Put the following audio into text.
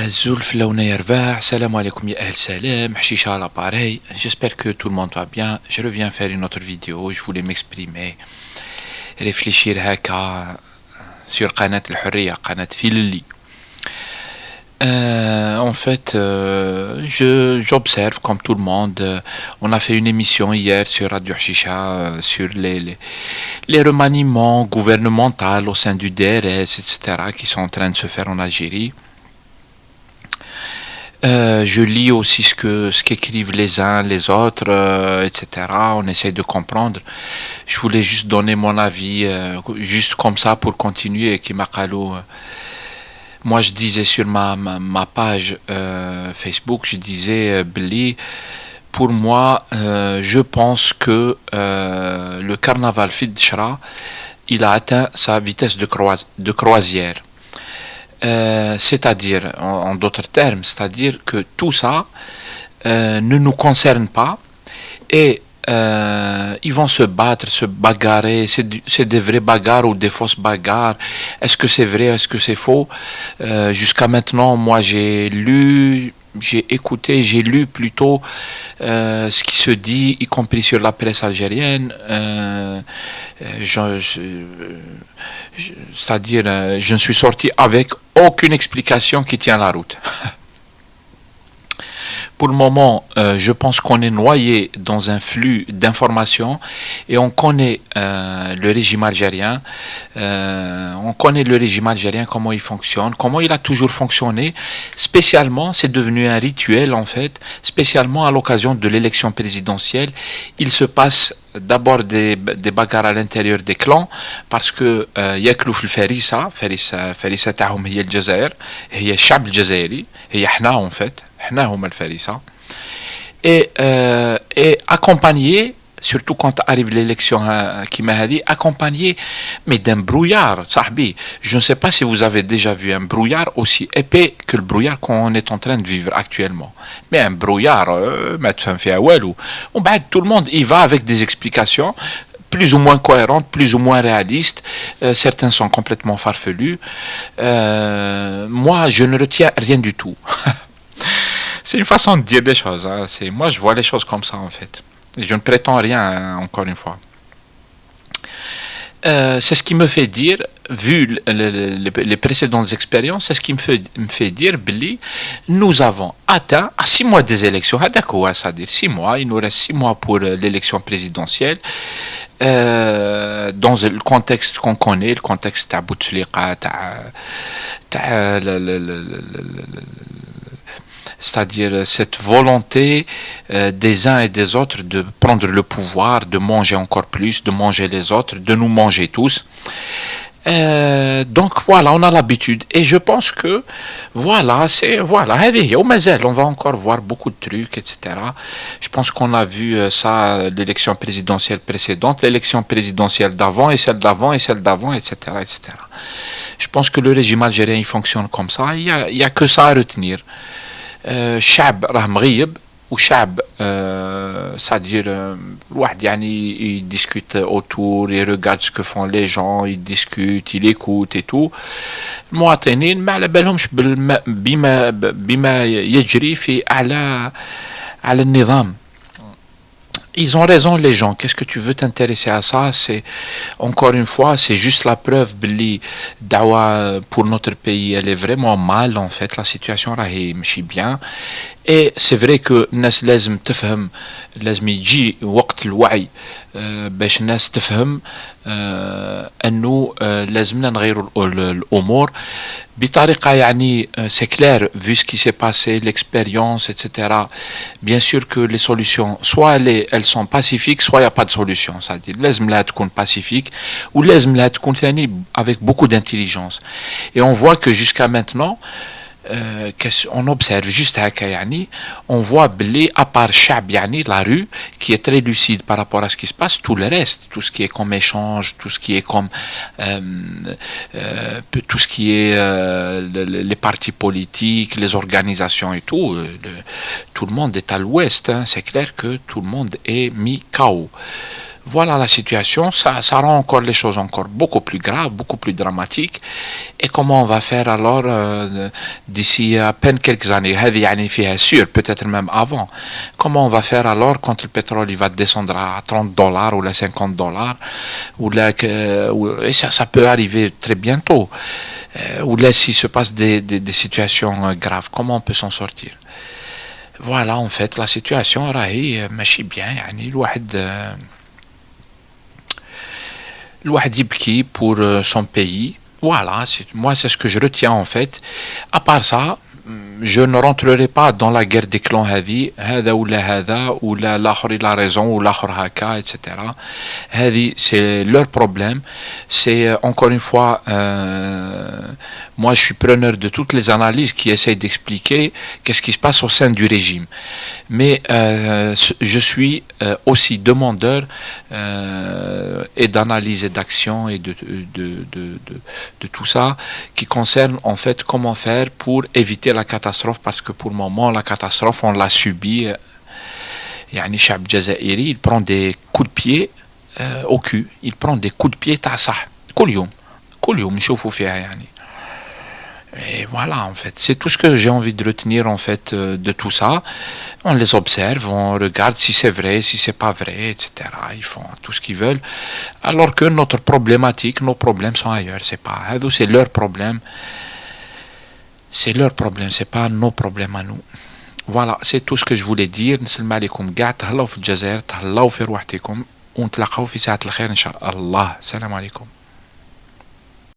Zulf Laouna Yervah, salam alaikum ya Ahl Salam, Hashisha à l'appareil. J'espère que tout le monde va bien. Je reviens faire une autre vidéo. Je voulais m'exprimer, réfléchir haka sur Qanat al-Hurriya, Qanat Filli. J'observe comme tout le monde. On a fait une émission hier sur Radio Hashisha sur les remaniements gouvernementaux au sein du DRS, etc., qui sont en train de se faire en Algérie. Je lis aussi ce qu'écrivent les uns, les autres, etc. On essaie de comprendre. Je voulais juste donner mon avis, juste comme ça pour continuer. Moi, je disais sur ma page Facebook, je disais, Billy, pour moi, je pense que le carnaval Fidchra, il a atteint sa vitesse de croisière. C'est-à-dire, en d'autres termes, c'est-à-dire que tout ça ne nous concerne pas et ils vont se battre, se bagarrer, c'est des vraies bagarres ou des fausses bagarres, est-ce que c'est vrai, est-ce que c'est faux? Jusqu'à maintenant, moi j'ai écouté, j'ai lu plutôt ce qui se dit, y compris sur la presse algérienne. C'est-à-dire, je ne suis sorti avec aucune explication qui tient la route. Pour le moment, je pense qu'on est noyé dans un flux d'informations et on connaît le régime algérien. On connaît le régime algérien, comment il fonctionne, comment il a toujours fonctionné. Spécialement, c'est devenu un rituel en fait, spécialement à l'occasion de l'élection présidentielle. Il se passe d'abord des bagarres à l'intérieur des clans parce que ياكلوا في الفريسة فريسة تاعهم هي الجزائر هي الشعب الجزائري هي احنا en fait احنا هما الفريسة et accompagné surtout quand arrive l'élection qui m'a dit accompagné mais d'un brouillard صاحبي. Je ne sais pas si vous avez déjà vu un brouillard aussi épais que le brouillard qu'on est en train de vivre actuellement, mais un brouillard ما تفهم فيها والو. Tout le monde y va avec des explications plus ou moins cohérentes, plus ou moins réalistes. Certains sont complètement farfelus. Moi je ne retiens rien du tout. C'est une façon de dire les choses, hein. Moi je vois les choses comme ça en fait. Je ne prétends rien, hein, encore une fois. C'est ce qui me fait dire, vu les précédentes expériences, c'est ce qui me fait dire, Billy, nous avons atteint à 6 mois des élections, c'est-à-dire 6 mois, il nous reste 6 mois pour l'élection présidentielle, dans le contexte qu'on connaît, le contexte de Bouteflika, c'est-à-dire cette volonté des uns et des autres de prendre le pouvoir, de manger encore plus, de manger les autres, de nous manger tous. Donc voilà, on a l'habitude et je pense que voilà, on va encore voir beaucoup de trucs, etc. Je pense qu'on a vu ça, l'élection présidentielle précédente, l'élection présidentielle d'avant et celle d'avant et celle d'avant, etc., etc. Je pense que le régime algérien il fonctionne comme ça, il y a que ça à retenir. الشعب راه مغيب وشعب c'est-à-dire الواحد يعني il discute autour, il regarde ce que font les gens, il discute, il écoute et tout. المواطنين ما على بالهمش بما يجري في على النظام. Ils ont raison les gens, qu'est-ce que tu veux t'intéresser à ça? C'est encore une fois, c'est juste la preuve Billy dawa pour notre pays, elle est vraiment mal en fait, la situation راهي ماشي bien. Et c'est vrai que الناس لازم تفهم، لازم يجي وقت الوعي باش الناس تفهم انه لازمنا نغيروا الامور بطريقه يعني c'est clair vu ce qui s'est passé, l'expérience, etc. Bien sûr que les solutions soit elles sont pacifiques, soit il n'y a pas de solution. C'est-à-dire لازم لها تكون pacifique ou لازم لها تكون ثاني avec beaucoup d'intelligence. Et on voit que jusqu'à maintenant on observe juste هكا يعني on voit بلي à part الشعب يعني la rue qui est très lucide par rapport à ce qui se passe, tout le reste, tout ce qui est comme échange, tout ce qui est comme tout ce qui est les partis politiques, les organisations et tout, tout le monde est à l'ouest, hein. C'est clair que tout le monde est mis KO. Voilà la situation, ça rend encore les choses encore beaucoup plus graves, beaucoup plus dramatiques. Et comment on va faire alors d'ici à peine quelques années, هذه يعني فيها sûr, peut-être même avant. Comment on va faire alors quand le pétrole il va descendre à 30 dollars ou à 50 dollars, ou là, et ça peut arriver très bientôt, ou là s'il se passe des situations graves, comment on peut s'en sortir? Voilà en fait la situation راهي ماشي bien يعني الواحد يبكي pour son pays. Voilà, moi c'est ce que je retiens en fait. À part ça, je ne rentrerai pas dans la guerre des clans هذا ولا هذا ولا الآخر il a raison ou الآخر هكا, etc. هذه c'est leur problème. C'est encore une fois, moi je suis preneur de toutes les analyses qui essayent d'expliquer qu'est-ce qui se passe au sein du régime. Mais je suis aussi demandeur et d'analyse et d'action et de tout ça qui concerne en fait comment faire pour éviter la catastrophe, parce que pour le moment la catastrophe on l'a subie. يعني الشعب الجزائري il prend des coups de pied au cul, il prend des coups de pied تاع صح كل يوم نشوفوا فيها يعني. Et voilà, en fait, c'est tout ce que j'ai envie de retenir en fait de tout ça. On les observe, on regarde si c'est vrai, si c'est pas vrai, etc. Ils font tout ce qu'ils veulent, alors que notre problématique, nos problèmes sont ailleurs. C'est pas, c'est leur problème, c'est pas nos problèmes à nous. Voilà, c'est tout ce que je voulais dire. نسلم عليكم قاع تهلاو في الجزائر، تهلاو في روحتكم، ونتلاقاو في ساعة الخير إن شاء الله. السلام عليكم.